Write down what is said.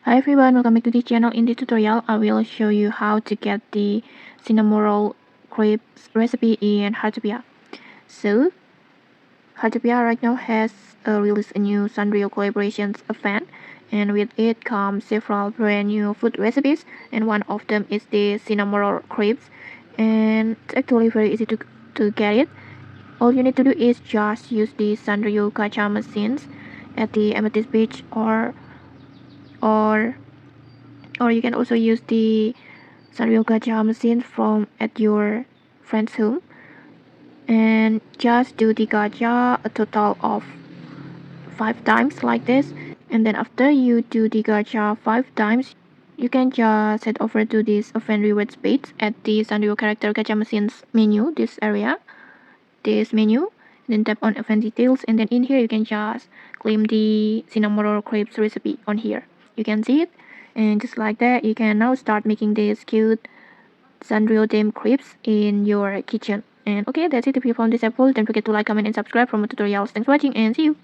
Hi everyone, welcome back to this channel. In this tutorial, I will show you how to get the Cinnamoroll Crepes recipe in Heartopia. So, Heartopia right now has released a new Sanrio collaborations event, and with it comes several brand new food recipes, and one of them is the Cinnamoroll Crepes, and it's actually very easy to get it. All you need to do is just use the Sanrio Gacha machines at the Amethyst Beach or or you can also use the Sanrio Gacha machine from at your friend's home, and just do the gacha a total of 5 times like this. And then after you do the gacha 5 times, you can just head over to this event rewards page at the Sanrio character gacha machines menu, this menu, and then tap on event details, and then in here you can just claim the Cinnamoroll crepes recipe on here. You can see it, and just like that you can now start making this cute Sanrio crepes in your kitchen. And okay, that's it. If you found this helpful, don't forget to like, comment, and subscribe for more tutorials. Thanks for watching, and see you.